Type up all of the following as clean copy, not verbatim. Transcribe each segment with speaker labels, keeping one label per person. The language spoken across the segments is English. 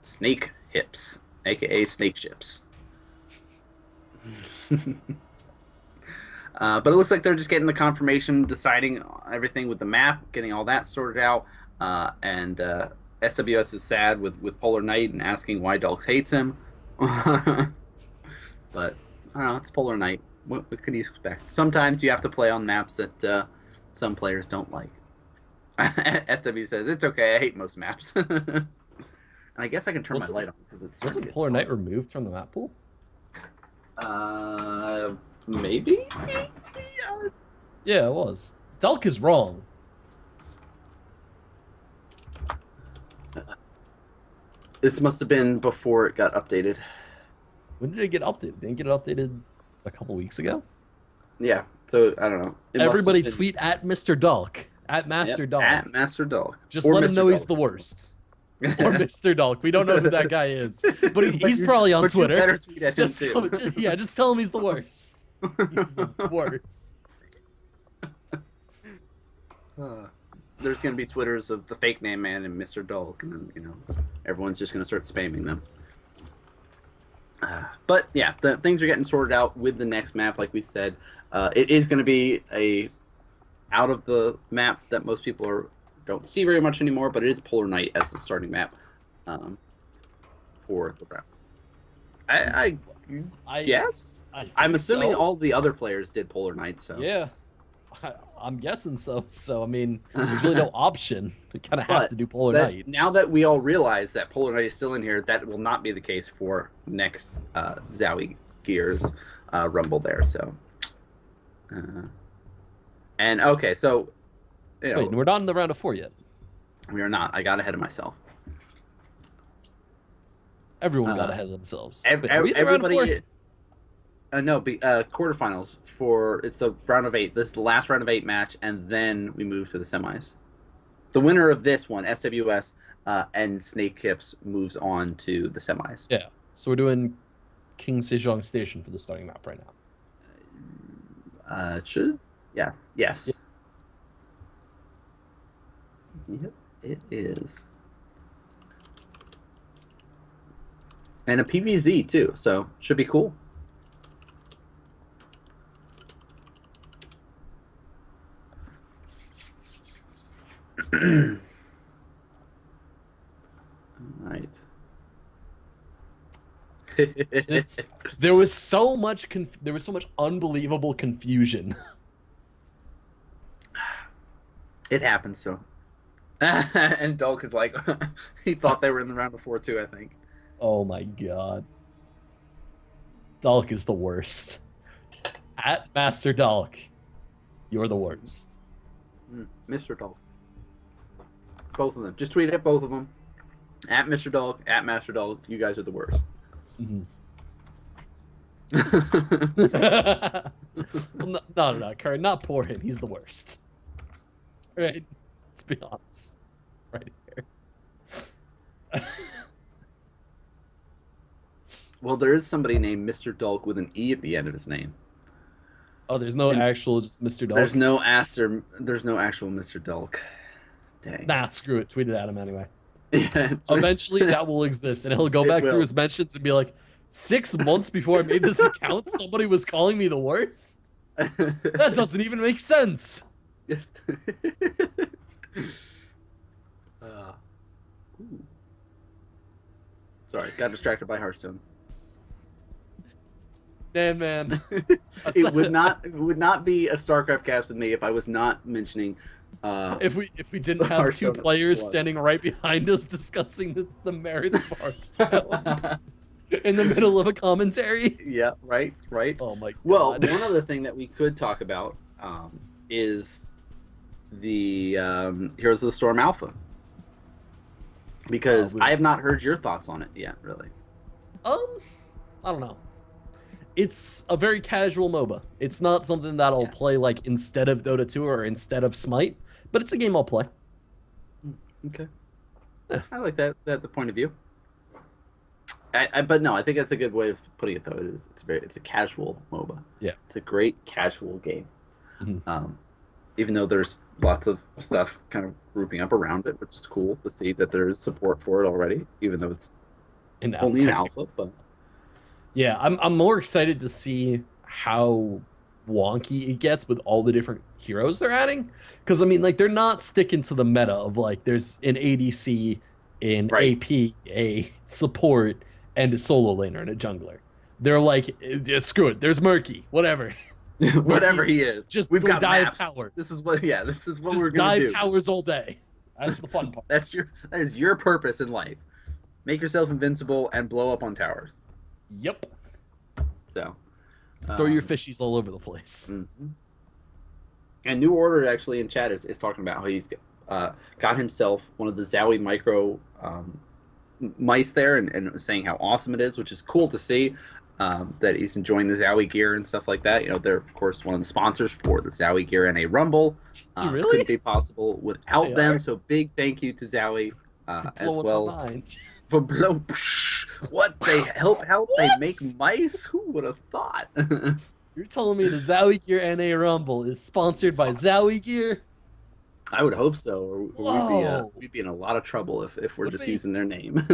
Speaker 1: Snake Hips, aka Snakeships. But it looks like they're just getting the confirmation, deciding everything with the map, getting all that sorted out. And SWS is sad with Polar Knight and asking why Dulks hates him. But I don't know, it's Polar Knight. What can you expect? Sometimes you have to play on maps that some players don't like. SW says it's okay. I hate most maps. And I guess I can turn my light on because it's
Speaker 2: wasn't Polar Knight removed from the map pool?
Speaker 1: Maybe.
Speaker 2: Yeah, it was. Delk is wrong.
Speaker 1: This must have been before it got updated.
Speaker 2: When did it get updated? Didn't it get updated a couple weeks ago?
Speaker 1: Yeah. So I don't know.
Speaker 2: Everybody tweet at Mr. Dalk. At Master Dalk.
Speaker 1: At Master Dalk.
Speaker 2: Just let him know he's the worst. Or Mr. Dalk. We don't know who that guy is. But he's probably on Twitter.
Speaker 1: You better tweet at him too.
Speaker 2: Yeah, just tell him he's the worst. He's the worst.
Speaker 1: There's going to be Twitters of the fake name man and Mr. Dalk, and then, you know, everyone's just going to start spamming them. But yeah, the things are getting sorted out with the next map, like we said. It is going to be a out of the map that most people don't see very much anymore, but it is Polar Knight as the starting map for the round. I guess. I'm assuming all the other players did Polar Knight, so
Speaker 2: yeah. I'm guessing so. So I mean, there's really no option. We kind of have to do Polar Knight.
Speaker 1: Now that we all realize that Polar Knight is still in here, that will not be the case for next Zowie Gears Rumble there. So, and okay, so you know,
Speaker 2: wait, we're not in the round of 4 yet.
Speaker 1: We are not. I got ahead of myself.
Speaker 2: Everyone got ahead of themselves.
Speaker 1: Everybody. No, quarterfinals it's the round of 8. This is the last round of 8 match, and then we move to the semis. The winner of this one, SWS and Snakeships, moves on to the semis.
Speaker 2: Yeah. So we're doing King Sejong Station for the starting map right now.
Speaker 1: It should. Yeah. Yes. Yep, it is. And a PVZ too, so should be cool. Right.
Speaker 2: There was so much unbelievable confusion.
Speaker 1: It happens, so. And Dulk is like, he thought they were in the round of 4 too, I think.
Speaker 2: Oh my god. Dulk is the worst. At Master Dulk, you're the worst.
Speaker 1: Mr. Dulk. Both of them. Just tweet at both of them. At Mr. Dulk, at Master Dulk. You guys are the worst.
Speaker 2: Well, no, Curry, not poor him. He's the worst. Right? Let's be honest. Right here.
Speaker 1: Well, there is somebody named Mr. Dulk with an E at the end of his name.
Speaker 2: Oh, there's no actual just Mr. Dulk?
Speaker 1: There's no actual Mr. Dulk. Dang.
Speaker 2: Nah, screw it. Tweet it at him anyway.
Speaker 1: Yeah,
Speaker 2: eventually that will exist, and he'll go back through his mentions and be like, 6 months before I made this account, somebody was calling me the worst? That doesn't even make sense.
Speaker 1: Yes. Sorry, got distracted by Hearthstone.
Speaker 2: Man.
Speaker 1: It would not be a StarCraft cast with me if I was not mentioning.
Speaker 2: If we didn't have 2 players standing right behind us discussing the merits of Hearthstone in the middle of a commentary.
Speaker 1: Yeah, right.
Speaker 2: Oh my god.
Speaker 1: Well, one other thing that we could talk about is the Heroes of the Storm Alpha, because I have not heard your thoughts on it yet, really.
Speaker 2: I don't know. It's a very casual MOBA. It's not something that I'll play like instead of Dota 2 or instead of Smite, but it's a game I'll play.
Speaker 1: Okay. Yeah, I like that the point of view. But no, I think that's a good way of putting it, though. It's a casual MOBA.
Speaker 2: Yeah.
Speaker 1: It's a great casual game. Even though there's lots of stuff kind of grouping up around it, which is cool to see that there's support for it already, even though it's
Speaker 2: in
Speaker 1: Only in alpha, but
Speaker 2: yeah, I'm more excited to see how wonky it gets with all the different heroes they're adding. Because I mean, like they're not sticking to the meta of like there's an ADC, an
Speaker 1: right.
Speaker 2: AP, a support, and a solo laner and a jungler. They're like, screw it. There's Murky, whatever.
Speaker 1: Whatever
Speaker 2: Murky,
Speaker 1: he is,
Speaker 2: just
Speaker 1: we've
Speaker 2: go
Speaker 1: got
Speaker 2: dive
Speaker 1: maps.
Speaker 2: tower.
Speaker 1: This is what, yeah, this is what
Speaker 2: Just
Speaker 1: we're gonna
Speaker 2: dive
Speaker 1: do.
Speaker 2: towers all day. That's the fun part.
Speaker 1: That is your purpose in life. Make yourself invincible and blow up on towers.
Speaker 2: Yep.
Speaker 1: So,
Speaker 2: Just throw your fishies all over the place.
Speaker 1: Mm-hmm. And New Order actually in chat is talking about how he's got himself one of the Zowie micro mice there and saying how awesome it is, which is cool to see. That he's enjoying the Zowie gear and stuff like that. You know, they're of course one of the sponsors for the Zowie gear NA Rumble.
Speaker 2: Really?
Speaker 1: Couldn't be possible without them. So big thank you to Zowie as well. For blow, what they help they make mice? Who would have thought?
Speaker 2: You're telling me the Zowie Gear NA Rumble is sponsored by Zowie Gear?
Speaker 1: I would hope so, or we'd be in a lot of trouble if we're just using their name.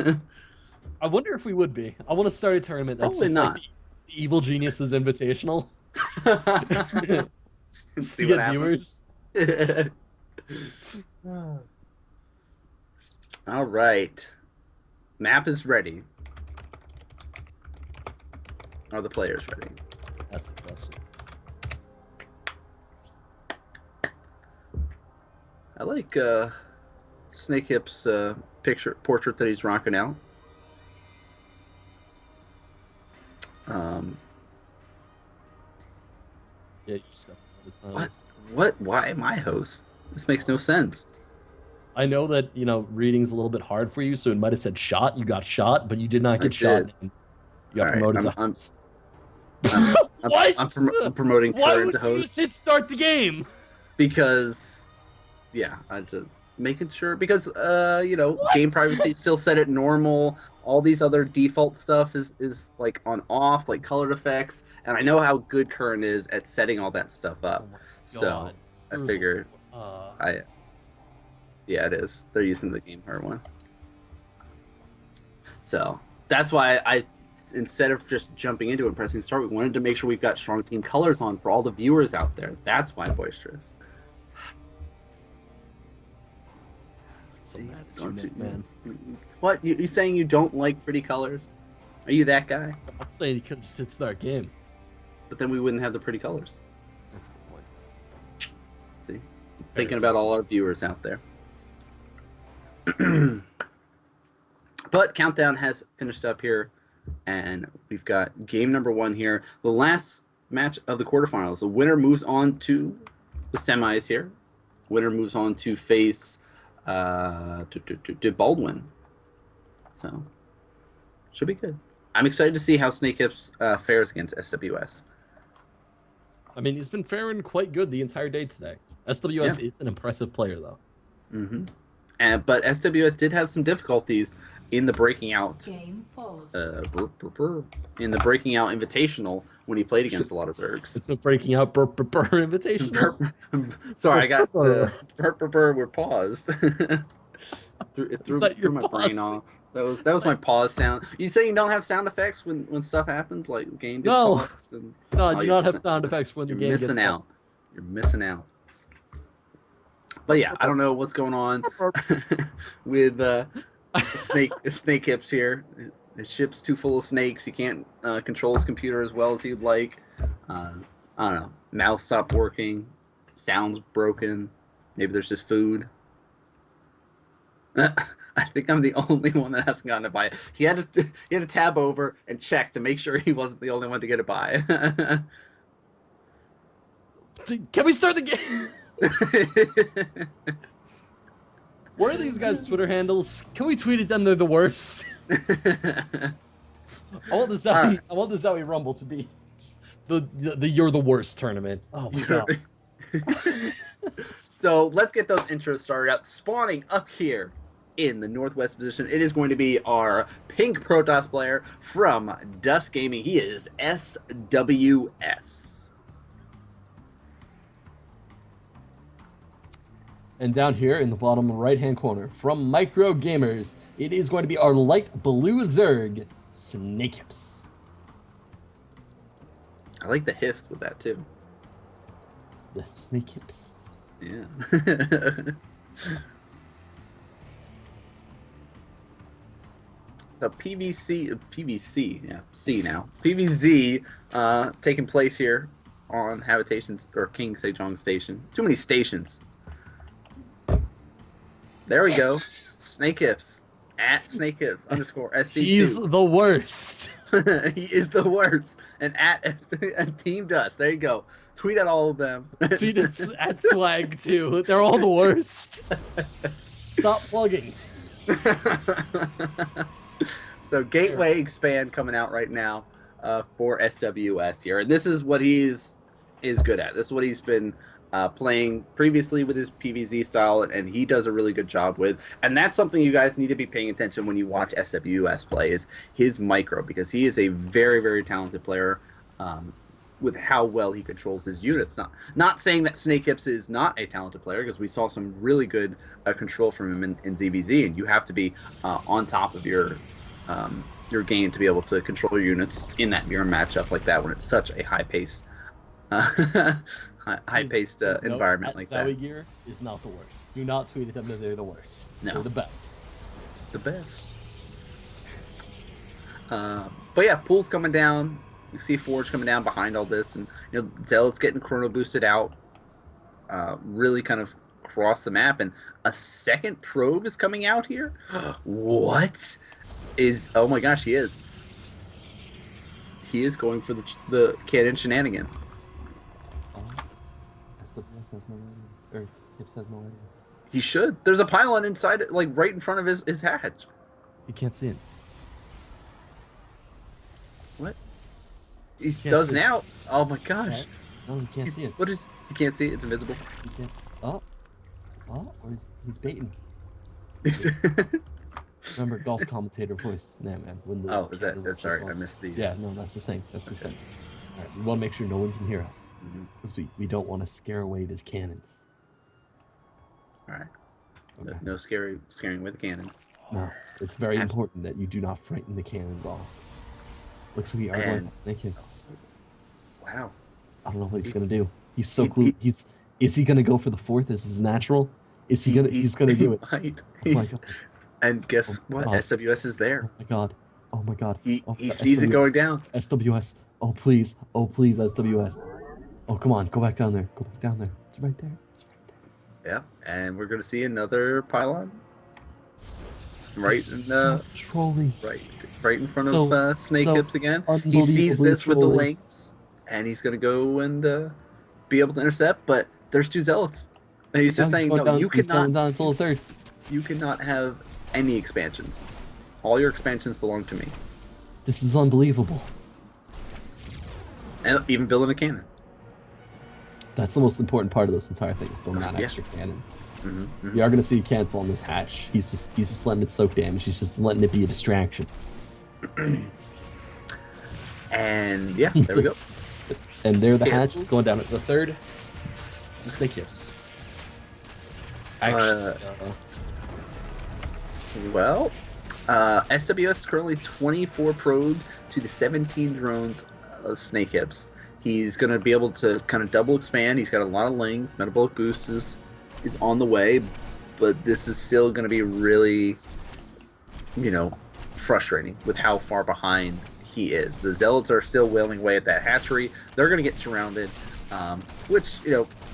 Speaker 2: I wonder if we would be. I want to start a tournament that's
Speaker 1: Probably
Speaker 2: just
Speaker 1: not.
Speaker 2: like the Evil Geniuses Invitational. Just to get viewers.
Speaker 1: All right. Map is ready. Are the players ready?
Speaker 2: That's the question.
Speaker 1: I like Snakeships' portrait that he's rocking out.
Speaker 2: Yeah, you just got
Speaker 1: What? Why am I host? This makes no sense.
Speaker 2: I know that, you know, reading's a little bit hard for you, so it might have said shot. You got shot, but you did not get shot. You got promoted to host. What?
Speaker 1: I'm promoting Current to host. Why would you
Speaker 2: just hit start the game?
Speaker 1: Because, yeah, I just making sure. Because, you know, game privacy still set at normal. All these other default stuff is like on off, like colored effects. And I know how good Current is at setting all that stuff up. So I figured yeah, it is. They're using the game hard one. So that's why I, instead of just jumping into it and pressing start, we wanted to make sure we've got strong team colors on for all the viewers out there. That's why Boisterous.
Speaker 2: So man.
Speaker 1: What? You saying you don't like pretty colors? Are you that guy?
Speaker 2: I'm saying you could just hit start game.
Speaker 1: But then we wouldn't have the pretty colors.
Speaker 2: That's a good point.
Speaker 1: See? Thinking about all our viewers out there. But Countdown has finished up here, and we've got game number 1 here. The last match of the quarterfinals. The winner moves on to the semis here. Winner moves on to face to Baldwin. So, should be good. I'm excited to see how Snakeships fares against SWS.
Speaker 2: I mean, he's been faring quite good the entire day today. SWS is an impressive player, though.
Speaker 1: Mm-hmm. But SWS did have some difficulties in the breaking out. In the breaking out invitational when he played against a lot of Zergs.
Speaker 2: The breaking out invitational.
Speaker 1: Sorry, I got the were paused. It threw my brain off. That was my pause sound. You say you don't have sound effects when stuff happens, like game gets paused?
Speaker 2: No, you don't have sound effects when the game gets paused.
Speaker 1: You're missing out. But yeah, I don't know what's going on with Snakeships here. His ship's too full of snakes. He can't control his computer as well as he would like. I don't know. Mouse stopped working. Sound's broken. Maybe there's just food. I think I'm the only one that hasn't gotten it by. He had to tab over and check to make sure he wasn't the only one to get it by.
Speaker 2: Can we start the game? What are these guys' Twitter handles? Can we tweet at them? They're the worst. I want the Zowie Rumble to be just the You're the Worst tournament. Oh my god.
Speaker 1: So let's get those intros started out. Spawning up here in the northwest position, it is going to be our pink Protoss player from DuSt Gaming. He is SWS.
Speaker 2: And down here in the bottom right-hand corner, from MicroGamerz, it is going to be our light blue Zerg, Snakeships.
Speaker 1: I like the hiss with that too.
Speaker 2: The Snakeships.
Speaker 1: Yeah. So PVC, C now. PVZ taking place here on Habitations or King Sejong Station. Too many stations. There we go. Snakehips at Snakehips _ SC2.
Speaker 2: He's the worst.
Speaker 1: He is the worst. And at Team Dust. There you go. Tweet at all of them.
Speaker 2: Tweet at Swag too. They're all the worst. Stop plugging.
Speaker 1: So Gateway Expand coming out right now for SWS here. And this is what is good at. This is what he's been playing previously with his PVZ style, and he does a really good job with. And that's something you guys need to be paying attention when you watch SWS play, is his micro, because he is a very, very talented player with how well he controls his units. Not saying that Snakehips is not a talented player, because we saw some really good control from him in ZVZ, and you have to be on top of your game to be able to control your units in that mirror matchup like that when it's such a high-paced high-paced environment like that.
Speaker 2: Zowie gear is not the worst. Do not tweet at them that they're the worst.
Speaker 1: No.
Speaker 2: They're the best.
Speaker 1: The best. But yeah, Pool's coming down. You see Forge coming down behind all this, and Zealot's getting chrono boosted out. Really kind of across the map, and a second probe is coming out here. What is? Oh my gosh, he is. He is going for the cannon shenanigan.
Speaker 2: SWS has no idea. Or Tips has no idea.
Speaker 1: He should. There's a pylon inside, like right in front of his hatch.
Speaker 2: You can't see it.
Speaker 1: What? He does now. Oh my gosh.
Speaker 2: Right. No, you can't see it.
Speaker 1: What is? You can't see it. It's invisible.
Speaker 2: You can't. Oh, or he's baiting. Remember, golf commentator voice. Nah, man.
Speaker 1: Oh, is that? Sorry, I missed the.
Speaker 2: Yeah, no, that's the thing. That's the thing. All right, we want to make sure no one can hear us, because we don't want to scare away the cannons.
Speaker 1: All right.
Speaker 2: Okay.
Speaker 1: No scaring away the cannons.
Speaker 2: No, it's very important that you do not frighten the cannons off. Looks like we are going to Snakehips.
Speaker 1: Wow.
Speaker 2: I don't know what he's gonna do. He's so cool. Is he gonna go for the fourth? Is his natural? Is he gonna? He's gonna do it.
Speaker 1: Might.
Speaker 2: Oh my god.
Speaker 1: And guess what?
Speaker 2: God.
Speaker 1: SWS is there.
Speaker 2: Oh my god. Oh my god.
Speaker 1: He sees it going down.
Speaker 2: SWS. Oh please. Oh please, SWS. Oh come on. Go back down there. Go back down there. It's right there. It's right there.
Speaker 1: Yeah. And we're gonna see another pylon. Right in
Speaker 2: so trolling.
Speaker 1: Right in front of Snakehips again. He sees this with the links, and he's gonna go and be able to intercept. But there's two zealots, and he's just saying, no, you cannot.
Speaker 2: Down until the third.
Speaker 1: You cannot have any expansions. All your expansions belong to me.
Speaker 2: This is unbelievable.
Speaker 1: And even building a cannon.
Speaker 2: That's the most important part of this entire thing, is building that extra cannon. We are going to see cancel on this hatch. He's just letting it soak damage. He's just letting it be a distraction.
Speaker 1: And yeah, there we go.
Speaker 2: And there the hatch is going down at the third. So Snakehips.
Speaker 1: Well, SWS is currently 24 probes to the 17 drones of Snakehips. He's going to be able to kind of double expand. He's got a lot of lings. Metabolic boost is on the way, but this is still going to be really, frustrating with how far behind he is. The Zealots are still wailing away at that hatchery. They're going to get surrounded, which,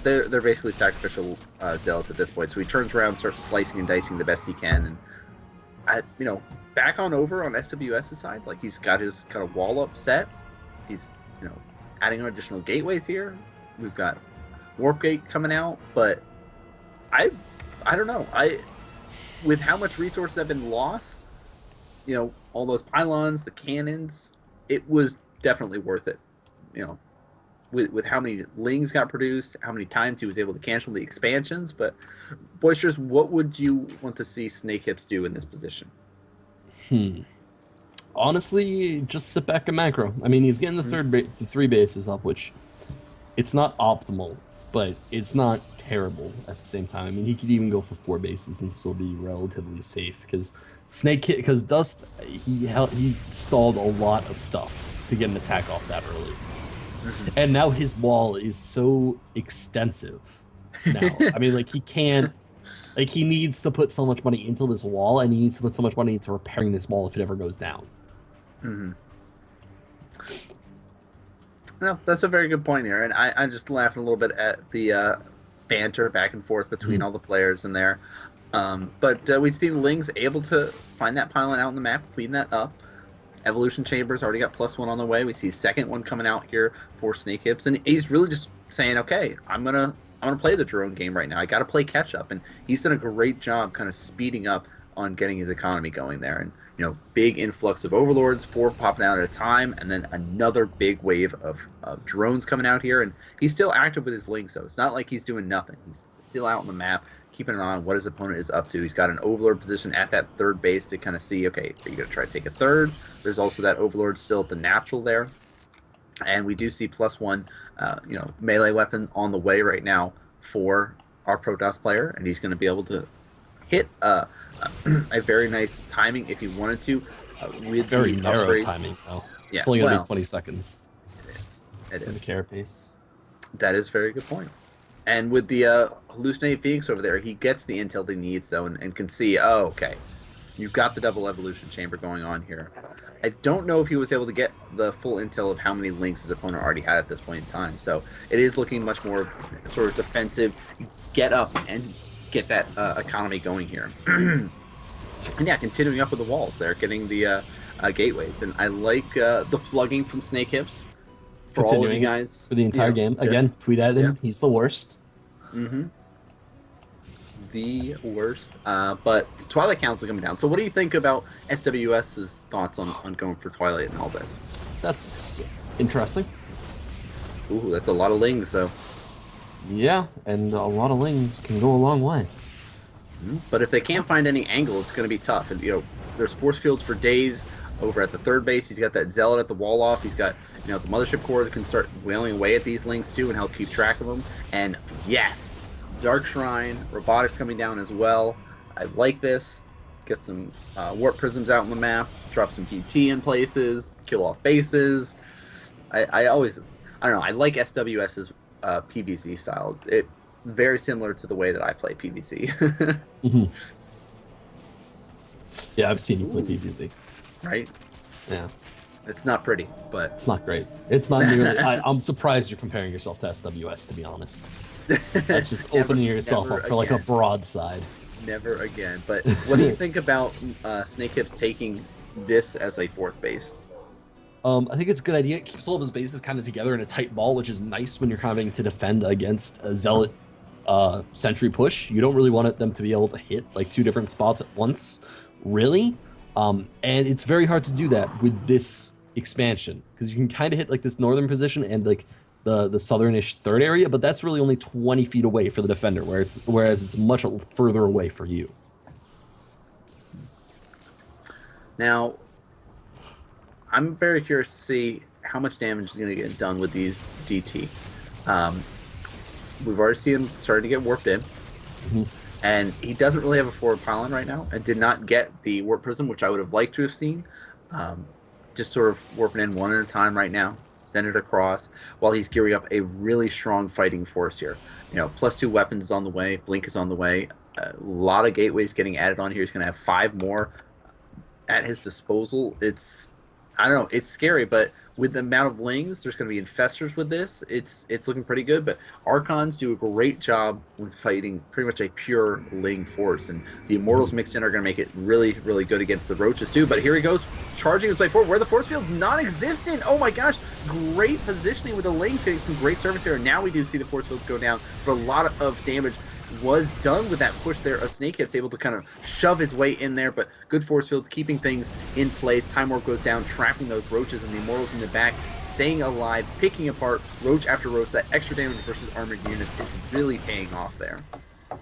Speaker 1: they're basically sacrificial Zealots at this point. So he turns around, starts slicing and dicing the best he can, and back on over on SWS's side, like he's got his kind of wall up set. He's adding on additional gateways here. We've got Warp Gate coming out, but I don't know. With how much resources have been lost, all those pylons, the cannons, it was definitely worth it. With how many lings got produced, how many times he was able to cancel the expansions. But Boisterous, what would you want to see Snakehips do in this position?
Speaker 2: Honestly, just sit back and macro. I mean, he's getting the three bases up, which it's not optimal but it's not terrible at the same time. I mean, he could even go for 4 bases and still be relatively safe because because DuSt he stalled a lot of stuff to get an attack off that early, and now his wall is so extensive. Now, I mean, like he can't. Like he needs to put so much money into this wall, and he needs to put so much money into repairing this wall if it ever goes down.
Speaker 1: No, that's a very good point here, and I'm just laughing a little bit at the banter back and forth between all the players in there. But we see Ling's able to find that pylon out on the map, clean that up. Evolution Chamber's already got +1 on the way. We see second one coming out here for Snakehips, and he's really just saying, okay, I'm gonna play the drone game right now. I got to play catch up, and he's done a great job kind of speeding up on getting his economy going there. And big influx of overlords, 4 popping out at a time, and then another big wave of drones coming out here. And he's still active with his links, so it's not like he's doing nothing. He's still out on the map, keeping an eye on what his opponent is up to. He's got an overlord position at that third base to kind of see, okay, are you going to try to take a third? There's also that overlord still at the natural there. And we do see +1, melee weapon on the way right now for our Protoss player, and he's going to be able to hit a very nice timing if he wanted to. With
Speaker 2: very
Speaker 1: the
Speaker 2: narrow
Speaker 1: upgrades.
Speaker 2: timing, though.
Speaker 1: Yeah,
Speaker 2: It's only going to be 20 seconds.
Speaker 1: It is.
Speaker 2: The carapace.
Speaker 1: That is a very good point. And with the hallucinate Phoenix over there, he gets the intel he needs, though, and can see, oh, okay, you've got the double evolution chamber going on here. I don't know if he was able to get the full intel of how many links his opponent already had at this point in time. So it is looking much more sort of defensive, get up and get that economy going here. And yeah, continuing up with the walls there, getting the gateways. And I like the plugging from Snakehips for all of you guys.
Speaker 2: For the entire game. Again, tweet at him. Yeah. He's the worst.
Speaker 1: The worst. But Twilight Council coming down. So what do you think about SWS's thoughts on going for Twilight and all this?
Speaker 2: That's interesting.
Speaker 1: Ooh, that's a lot of lings, though.
Speaker 2: Yeah, and a lot of lings can go a long way.
Speaker 1: But if they can't find any angle, it's going to be tough. And there's force fields for days over at the third base. He's got that zealot at the wall off. He's got the mothership core that can start wailing away at these lings too and help keep track of them. And yes, Dark Shrine robotics coming down as well. I like this. Get some warp prisms out on the map. Drop some GT in places. Kill off bases. I don't know. I like SWS's PvZ style. It very similar to the way that I play PvZ.
Speaker 2: Yeah, I've seen you play PvZ.
Speaker 1: Right?
Speaker 2: Yeah.
Speaker 1: It's not pretty, but
Speaker 2: it's not great. It's not nearly. I'm surprised you're comparing yourself to SWS, to be honest. That's just opening yourself up for like a broadside.
Speaker 1: Never again. But what do you think about Snakehips taking this as a 4th base?
Speaker 2: I think it's a good idea. It keeps all of his bases kind of together in a tight ball, which is nice when you're having to defend against a zealot sentry push. You don't really want them to be able to hit like 2 different spots at once, really. And it's very hard to do that with this expansion because you can kind of hit like this northern position and like the southernish third area, but that's really only 20 feet away for the defender, whereas it's much further away for you. Now,
Speaker 1: I'm very curious to see how much damage is going to get done with these DT. We've already seen him starting to get warped in. And he doesn't really have a forward pylon right now and did not get the warp prism, which I would have liked to have seen. Just sort of warping in one at a time right now. Send it across while he's gearing up a really strong fighting force here. +2 weapons is on the way. Blink is on the way. A lot of gateways getting added on here. He's going to have 5 more at his disposal. I don't know, it's scary, but with the amount of lings, there's going to be infestors with this. It's looking pretty good, but Archons do a great job when fighting pretty much a pure ling force, and the Immortals mixed in are going to make it really, really good against the Roaches too. But here he goes, charging his way forward, where the force field's non-existent. Oh my gosh, great positioning with the lings, getting some great service here. And now we do see the force fields go down, but a lot of damage was done with that push there of Snakehips, able to kind of shove his way in there, but good force fields, keeping things in place. Time Warp goes down, trapping those Roaches and the Immortals in the back, staying alive, picking apart Roach after Roach. That extra damage versus armored units is really paying off there.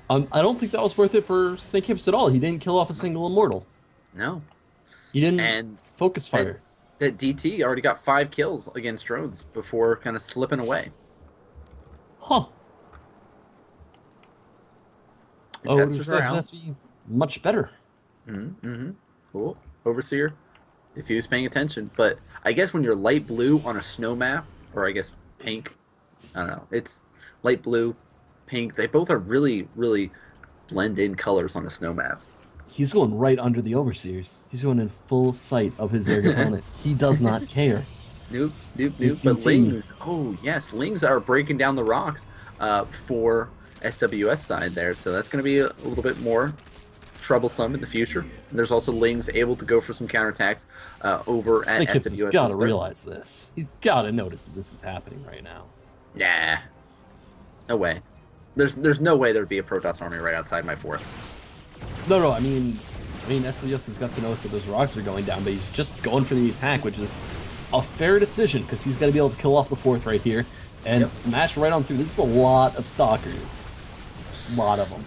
Speaker 2: I don't think that was worth it for Snakehips at all. He didn't kill off a single Immortal.
Speaker 1: No.
Speaker 2: He didn't focus fire.
Speaker 1: That DT already got 5 kills against drones before kind of slipping away.
Speaker 2: Huh.
Speaker 1: Infestors are out.
Speaker 2: That's be much better.
Speaker 1: Cool. Overseer, if he was paying attention. But I guess when you're light blue on a snow map, or I guess pink, I don't know. It's light blue, pink. They both are really, really blend in colors on a snow map.
Speaker 2: He's going right under the Overseers. He's going in full sight of his opponent. He does not care.
Speaker 1: Nope. But Lings, oh yes, Lings are breaking down the rocks for SWS side there. So that's going to be a little bit more troublesome in the future. And there's also Lings able to go for some counterattacks over at
Speaker 2: SnakeShips
Speaker 1: SWS.
Speaker 2: has got to realize this. He's got to notice that this is happening right now.
Speaker 1: Nah. No way. There's no way there'd be a Protoss army right outside my fort.
Speaker 2: No, I mean, SWS has got to notice that those rocks are going down, but he's just going for the attack, which is a fair decision because he's got to be able to kill off the fourth right here and smash right on through. This is a lot of stalkers, a lot of them.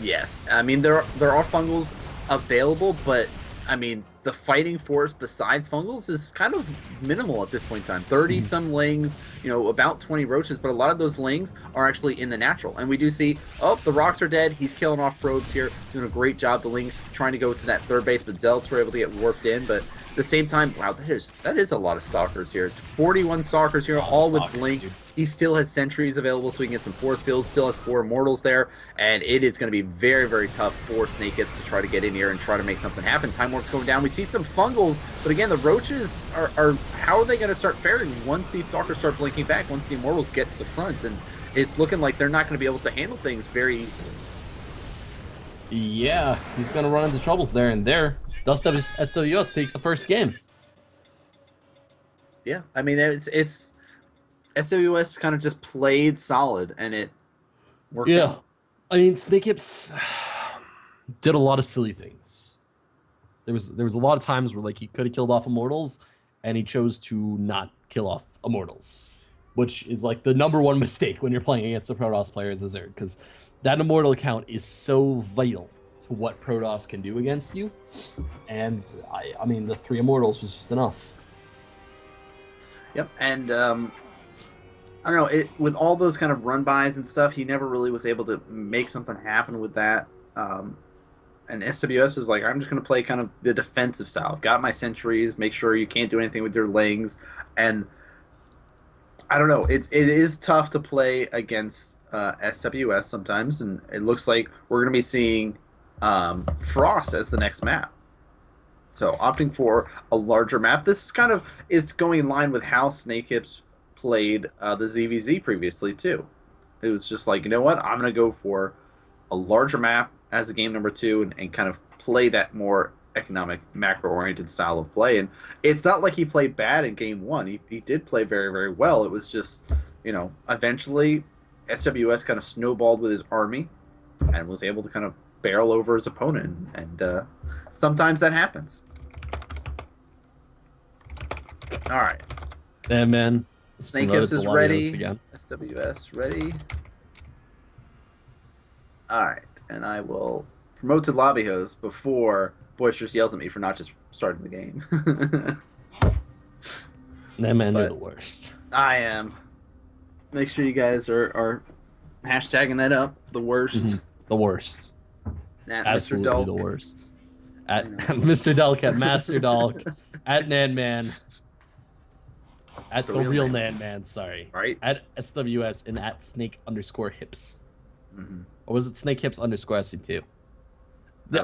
Speaker 1: Yes, I mean there are fungals available, but I mean the fighting force besides fungals is kind of minimal at this point in time. 30 some lings, about 20 roaches, but a lot of those lings are actually in the natural. And we do see, the rocks are dead. He's killing off probes here, doing a great job. The lings trying to go to that third base, but Zealots were able to get warped in. But at the same time, wow, that is a lot of stalkers here. 41 stalkers here, all with blink. Dude. He still has sentries available, so he can get some force fields. Still has 4 immortals there, and it is going to be very, very tough for Snakehips to try to get in here and try to make something happen. Time Warp's going down. We see some fungals, but again, the roaches are how are they going to start faring once these stalkers start blinking back? Once the immortals get to the front, and it's looking like they're not going to be able to handle things very easily.
Speaker 2: Yeah, he's going to run into troubles there, and there, DuSt.sWs takes the first game.
Speaker 1: Yeah, I mean it's SWS kind of just played solid, and it worked out.
Speaker 2: I mean, Snakehips did a lot of silly things. There was a lot of times where he could have killed off Immortals, and he chose to not kill off Immortals, which is the number one mistake when you're playing against the Protoss players as Zerg, because that Immortal count is so vital to what Protoss can do against you. And I mean, the 3 Immortals was just enough.
Speaker 1: Yep, and I don't know, with all those kind of run-bys and stuff, he never really was able to make something happen with that. And SWS is I'm just going to play kind of the defensive style. I've got my sentries, make sure you can't do anything with your lings. And I don't know, it is tough to play against SWS sometimes, and it looks like we're going to be seeing Frost as the next map. So opting for a larger map. This kind of is going in line with how Snakehips played the ZVZ previously too. It was just you know what, I'm going to go for a larger map as a game number 2 and kind of play that more economic, macro-oriented style of play. And it's not like he played bad in game 1. He did play very, very well. It was just, eventually SWS kind of snowballed with his army and was able to kind of barrel over his opponent. And sometimes that happens. All right.
Speaker 2: Yeah, man.
Speaker 1: Snakehips is ready. SWS ready. All right. And I will promote to lobby host before Boisterous yells at me for not just starting the game.
Speaker 2: Nah, man, you're the worst.
Speaker 1: I am. Make sure you guys are hashtagging that up. The worst.
Speaker 2: The worst.
Speaker 1: At
Speaker 2: Absolutely
Speaker 1: Mr. Dulk.
Speaker 2: The worst. At Mr. Dulk, at Master Dulk, at Nanman, at the real Nanman, sorry.
Speaker 1: Right.
Speaker 2: At SWS and at Snake_Hips. Or was it Snakehips_SC2?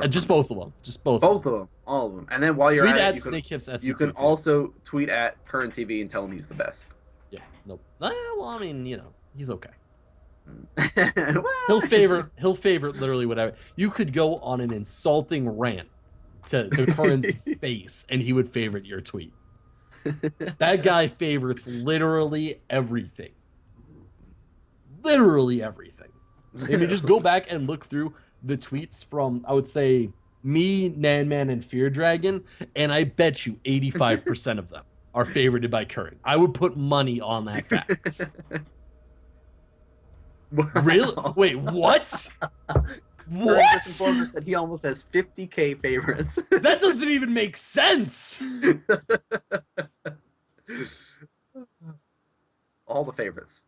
Speaker 2: Just both of them. Both of them.
Speaker 1: All of them. And then while you're
Speaker 2: tweet
Speaker 1: at
Speaker 2: it, SnakeHipsSC2
Speaker 1: you can also tweet at Current TV and tell him he's the best.
Speaker 2: Yeah. Nope. Well, I mean, he's okay.
Speaker 1: Well,
Speaker 2: He'll favorite literally whatever. You could go on an insulting rant to Curran's face, and he would favorite your tweet. That guy favorites literally everything. Literally everything. If you just go back and look through the tweets from, I would say, me, Nanman, and Fear Dragon, and I bet you 85% of them are favorited by Curran. I would put money on that fact.
Speaker 1: Wow.
Speaker 2: Really? Wait, what? What?
Speaker 1: Just informed us that he almost has 50K favorites.
Speaker 2: That doesn't even make sense.
Speaker 1: All the favorites.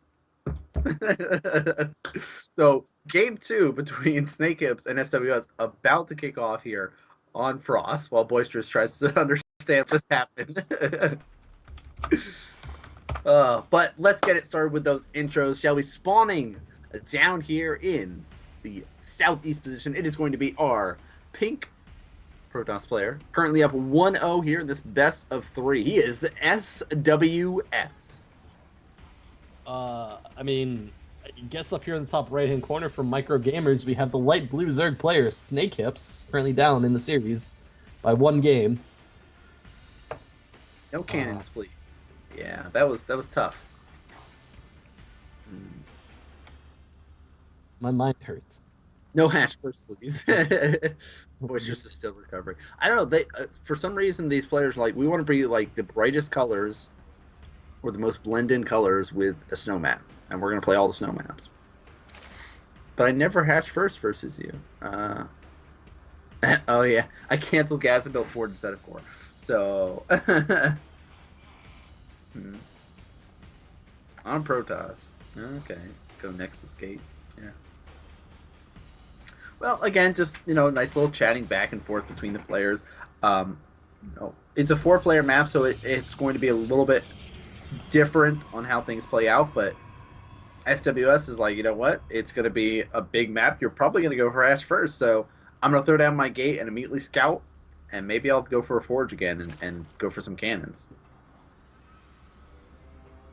Speaker 1: So Game 2 between Snakehips and SWS about to kick off here on Frost while Boisterous tries to understand what's happened. But let's get it started with those intros, shall we? Spawning down here in the southeast position, it is going to be our pink Protoss player, currently up 1-0 here in this best of 3. He is SWS.
Speaker 2: I mean, I guess up here in the top right-hand corner from MicroGamerz, we have the light blue Zerg player, Snakehips, currently down in the series by 1 game.
Speaker 1: No cannons, please. Yeah, that was tough.
Speaker 2: My mind hurts.
Speaker 1: No hatch first, please. Boisterous is still recovering. I don't know. They for some reason these players like we want to be like the brightest colors or the most blend-in colors with a snow map, and we're gonna play all the snow maps. But I never hatched first versus you. Oh yeah, I canceled gas and built 4 instead of 4. So on Protoss. Okay, go Nexus Gate. Yeah. Well, again, just nice little chatting back and forth between the players. It's a 4-player map, so it's going to be a little bit different on how things play out. But SWS is like, you know what? It's going to be a big map. You're probably going to go for Ash first, so I'm going to throw down my gate and immediately scout, and maybe I'll go for a forge again and go for some cannons.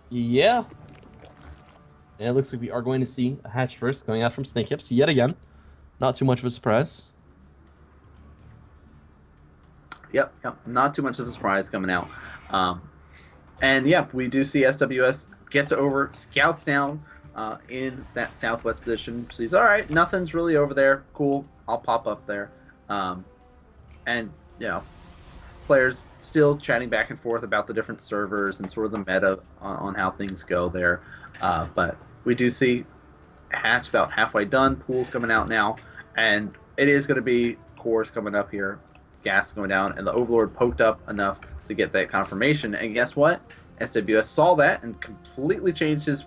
Speaker 2: Yeah. And it looks like we are going to see a hatch first going out from Snakehips yet again. Not too much of a surprise.
Speaker 1: Yep, not too much of a surprise coming out. And yeah, we do see SWS gets over, scouts down in that southwest position. So he's all right, nothing's really over there. Cool, I'll pop up there. And players still chatting back and forth about the different servers and sort of the meta on how things go there. But we do see hatch about halfway done, pools coming out now, and it is going to be cores coming up here, gas going down, and the Overlord poked up enough to get that confirmation. And guess what? SWS saw that and completely changed his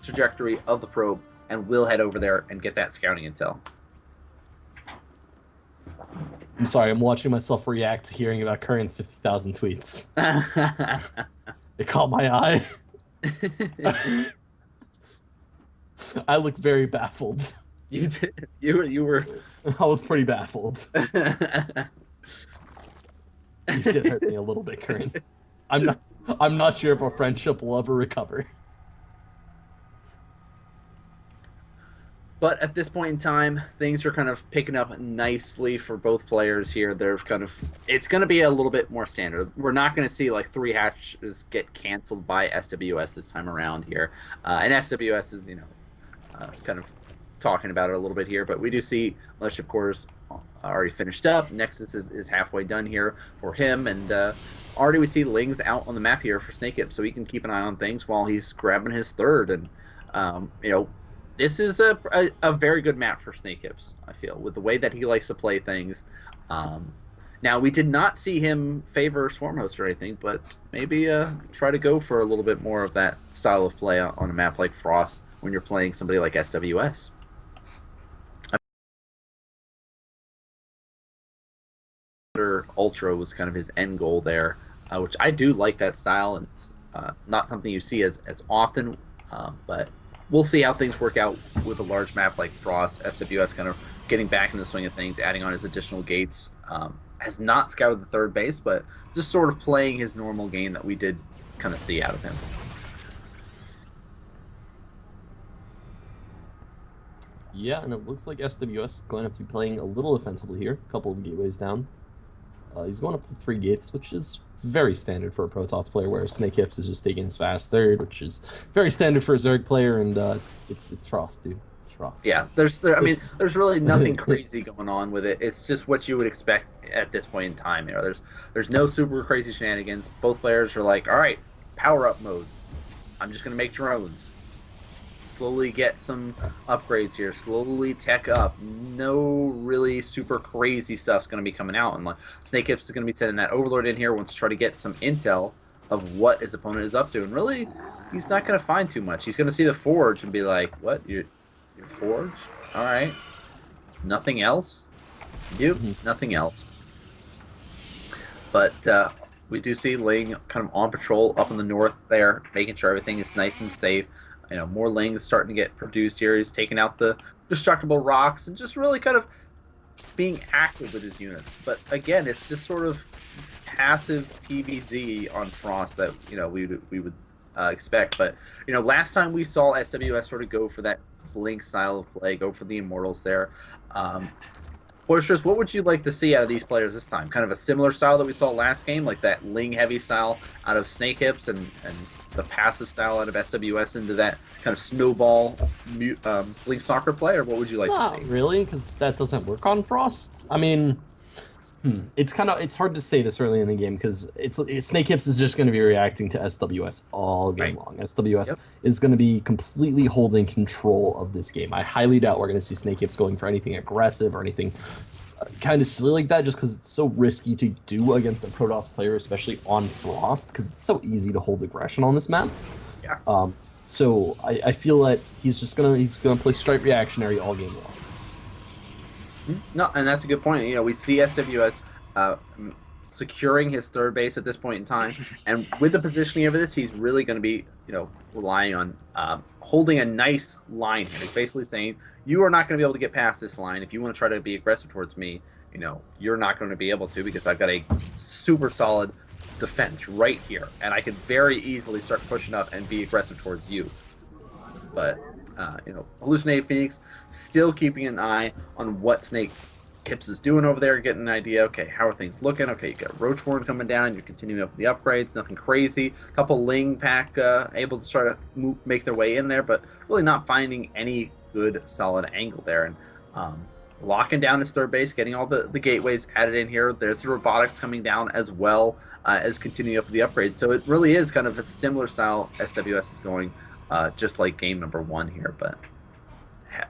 Speaker 1: trajectory of the probe and will head over there and get that scouting intel.
Speaker 2: I'm sorry, I'm watching myself react to hearing about Current's 50,000 tweets. It caught my eye. I look very baffled.
Speaker 1: You did. You were.
Speaker 2: I was pretty baffled. You did hurt me a little bit, Current. I'm not sure if our friendship will ever recover.
Speaker 1: But at this point in time, things are kind of picking up nicely for both players here. They're it's going to be a little bit more standard. We're not going to see like 3 hatches get canceled by SWS this time around here. And SWS is, kind of talking about it a little bit here. But we do see Mothership Cores already finished up. Nexus is halfway done here for him. And already we see Ling's out on the map here for Snakehips, so he can keep an eye on things while he's grabbing his third. And, this is a very good map for Snakehips, I feel, with the way that he likes to play things. Now, we did not see him favor Swarm Host or anything, but maybe try to go for a little bit more of that style of play on a map like Frost when you're playing somebody like SWS. Ultra was kind of his end goal there, which I do like that style, and it's not something you see as often, but we'll see how things work out with a large map like Frost. SWS kind of getting back in the swing of things, adding on his additional gates. Has not scouted the third base, but just sort of playing his normal game that we did kind of see out of him.
Speaker 2: Yeah, and it looks like SWS is going to be playing a little offensively here. A couple of gateways down. He's going up to 3 gates, which is very standard for a Protoss player, whereas Snakehips is just taking his fast third, which is very standard for a Zerg player, and it's Frost, dude. It's Frost.
Speaker 1: Yeah, there's really nothing crazy going on with it. It's just what you would expect at this point in time. There's no super crazy shenanigans. Both players are like, all right, power up mode. I'm just gonna make drones. Slowly get some upgrades here. Slowly tech up. No really super crazy stuff's going to be coming out. And like Snakehips is going to be sending that Overlord in here, wants to try to get some intel of what his opponent is up to. And really, he's not going to find too much. He's going to see the Forge and be like, what? Your Forge. All right. Nothing else? Nothing else. But we do see Ling kind of on patrol up in the north there, making sure everything is nice and safe. You know, more Lings starting to get produced here. He's taking out the destructible rocks and just really kind of being active with his units. But again, it's just sort of passive PvZ on Frost that, you know, we would expect. But, you know, last time we saw SWS sort of go for that Link style of play, go for the Immortals there. Boisterous, what would you like to see out of these players this time? Kind of a similar style that we saw last game, like that Ling heavy style out of Snakehips and the passive style out of SWS into that kind of snowball Link Stalker play, or what would you like to see?
Speaker 3: Not really, because that doesn't work on Frost. I mean, it's hard to say this early in the game because Snakehips is just going to be reacting to SWS all game long. SWS is going to be completely holding control of this game. I highly doubt we're going to see Snakehips going for anything aggressive or anything kind of silly like that, just because it's so risky to do against a Protoss player, especially on Frost, because it's so easy to hold aggression on this map.
Speaker 1: Yeah.
Speaker 3: So I feel that he's gonna play straight reactionary all game long.
Speaker 1: No, and that's a good point. You know, we see SWS securing his third base at this point in time, and with the positioning of this, he's really going to be, you know, relying on holding a nice line here. He's basically saying, you are not going to be able to get past this line. If you want to try to be aggressive towards me, you know, you're not going to be able to, because I've got a super solid defense right here, and I could very easily start pushing up and be aggressive towards you. But you know, Hallucinated Phoenix still keeping an eye on what Snakehips is doing over there, getting an idea. Okay, how are things looking? Okay, you got Roachborn coming down. You're continuing up with the upgrades. Nothing crazy. A couple Ling pack able to start to make their way in there, but really not finding any good solid angle there. And locking down his third base, getting all the gateways added in here. There's the robotics coming down as well as continuing up with the upgrades. So it really is kind of a similar style SWS is going. Just like game number 1 here, but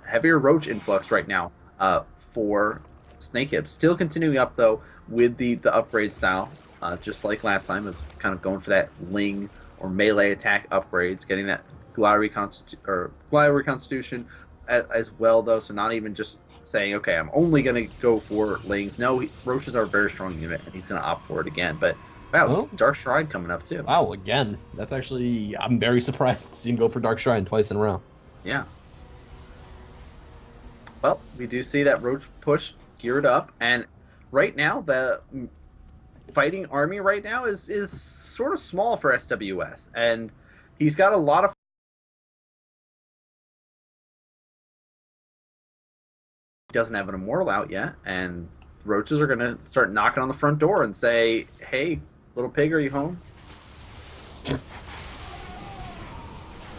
Speaker 1: heavier Roach influx right now for Snakehips. Still continuing up though with the upgrade style, just like last time. It's kind of going for that Ling or melee attack upgrades, getting that Glider Reconstitution as well though. So not even just saying, okay, I'm only going to go for Lings. No, Roaches are a very strong unit, and he's going to opt for it again. But wow, Dark Shrine coming up too.
Speaker 3: Wow, again. That's actually, I'm very surprised to see him go for Dark Shrine twice in a row.
Speaker 1: Yeah. Well, we do see that Roach push geared up, and right now the fighting army right now is sort of small for SWS, and he's got a lot of doesn't have an Immortal out yet, and Roaches are going to start knocking on the front door and say, hey, little pig, are you home?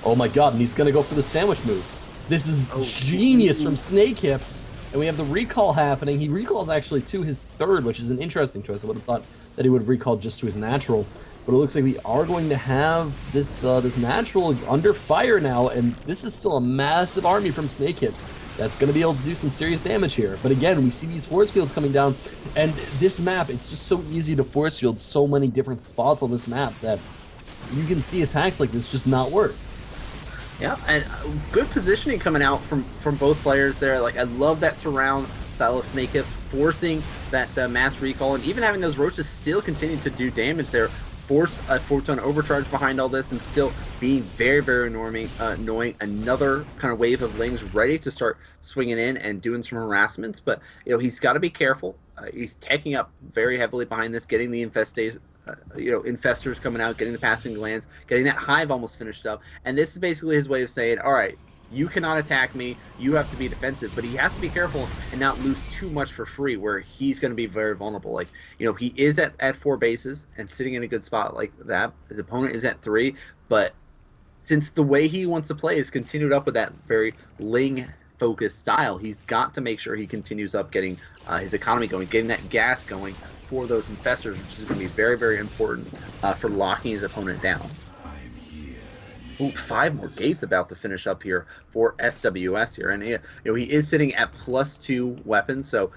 Speaker 3: Oh my god, and he's going to go for the sandwich move. This is genius from Snakehips, and we have the recall happening. He recalls actually to his third, which is an interesting choice. I would have thought that he would have recalled just to his natural, but it looks like we are going to have this this natural under fire now, and this is still a massive army from Snakehips that's going to be able to do some serious damage here. But again, we see these force fields coming down, and this map, it's just so easy to force field so many different spots on this map that you can see attacks like this just not work.
Speaker 1: Yeah, and good positioning coming out from both players there. Like, I love that surround style of Snakehips, forcing that mass recall, and even having those Roaches still continue to do damage there. Force a Photon overcharge behind all this, and still being very, very annoying. Another kind of wave of Lings ready to start swinging in and doing some harassments. But, you know, he's got to be careful. He's taking up very heavily behind this, getting the infestors coming out, getting the passing glands, getting that hive almost finished up. And this is basically his way of saying, all right, you cannot attack me, you have to be defensive. But he has to be careful and not lose too much for free, where he's going to be very vulnerable. Like, you know, he is at 4 bases and sitting in a good spot like that. His opponent is at 3, but since the way he wants to play is continued up with that very Ling focused style, he's got to make sure he continues up getting his economy going, getting that gas going for those infestors, which is going to be very, very important for locking his opponent down. Ooh, 5 more gates about to finish up here for SWS here, and he is sitting at +2 weapons, so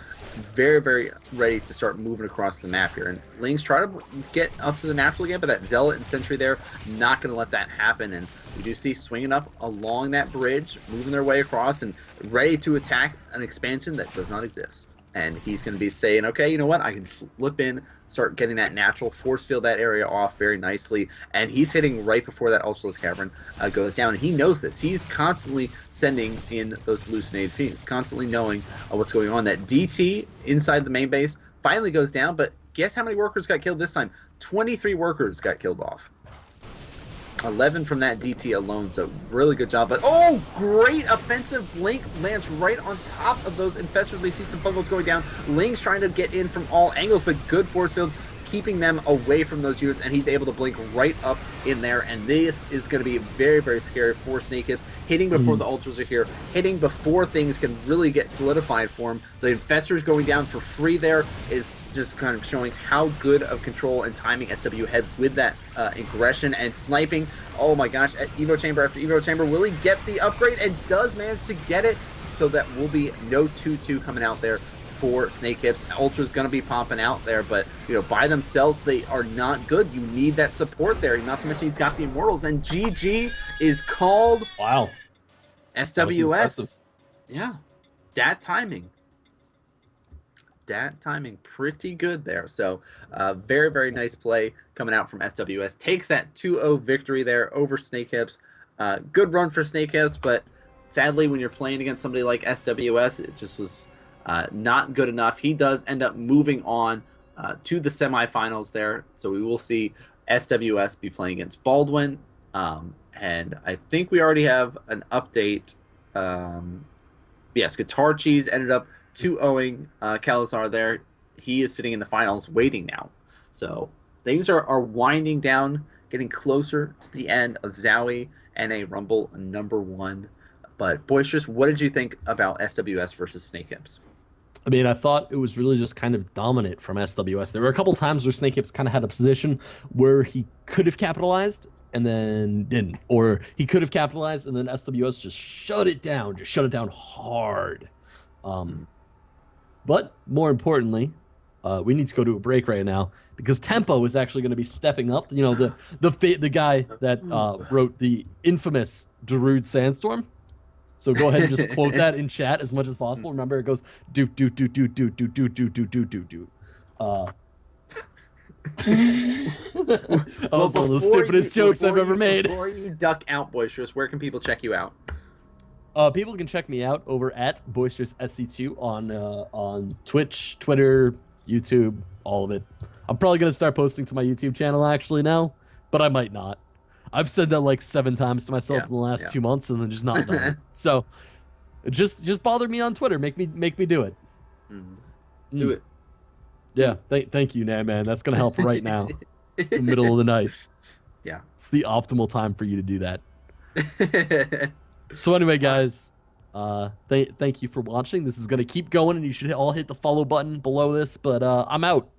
Speaker 1: very, very ready to start moving across the map here. And Lings try to get up to the natural again, but that Zealot and Sentry there, not going to let that happen. And we do see swinging up along that bridge, moving their way across and ready to attack an expansion that does not exist. And he's going to be saying, okay, you know what? I can slip in, start getting that natural force field that area off very nicely. And he's hitting right before that Ultralisk Cavern goes down. And he knows this. He's constantly sending in those hallucinated fiends, constantly knowing what's going on. That DT inside the main base finally goes down, but guess how many workers got killed this time? 23 workers got killed off. 11 from that DT alone, so really good job. But oh, great offensive link lands right on top of those infestors. We see some bungles going down. Ling's trying to get in from all angles, but good force fields keeping them away from those units, and he's able to blink right up in there. And this is going to be very, very scary for Snakehips. Hitting before the ultras are here, hitting before things can really get solidified for him. The infestors going down for free there is just kind of showing how good of control and timing SW had with that aggression and sniping. Oh my gosh, at Evo Chamber after Evo Chamber, will he get the upgrade? And does manage to get it, so that will be no 2-2 coming out there for Snakehips. Ultra's going to be popping out there, but you know, by themselves they are not good. You need that support there, not to mention he's got the Immortals, and GG is called.
Speaker 3: Wow.
Speaker 1: SWS. Yeah, that timing pretty good there. So very, very nice play coming out from SWS. Takes that 2-0 victory there over Snakehips. Good run for Snakehips, but sadly when you're playing against somebody like SWS, it just was not good enough. He does end up moving on to the semifinals there, so we will see SWS be playing against Baldwin, and I think we already have an update. Yes, Guitar Cheese ended up 2-0ing Calazar there. He is sitting in the finals waiting now. So things are winding down, getting closer to the end of Zowie and a Rumble #1. But Boisterous, what did you think about SWS versus Snakehips?
Speaker 2: I mean, I thought it was really just kind of dominant from SWS. There were a couple times where Snakehips kind of had a position where he could have capitalized and then didn't. Or he could have capitalized and then SWS just shut it down hard. But more importantly, we need to go to a break right now because Tempo is actually going to be stepping up. You know, the guy that wrote the infamous Darude Sandstorm. So go ahead and just quote that in chat as much as possible. Remember, it goes do do do do do do do do do do do do. That was one of the stupidest jokes I've ever made.
Speaker 1: Before you duck out, Boisterous, where can people check you out?
Speaker 2: People can check me out over at DuSt.sWs on Twitch, Twitter, YouTube, all of it. I'm probably gonna start posting to my YouTube channel actually now, but I might not. I've said that like 7 times to myself in the last 2 months, and then just not done it. So, just bother me on Twitter. Make me do it.
Speaker 1: Do it.
Speaker 2: Yeah. Thank you, man. That's gonna help right now, in the middle of the night.
Speaker 1: Yeah.
Speaker 2: It's the optimal time for you to do that. So anyway, guys, thank you for watching. This is gonna keep going, and you should all hit the follow button below this. But I'm out.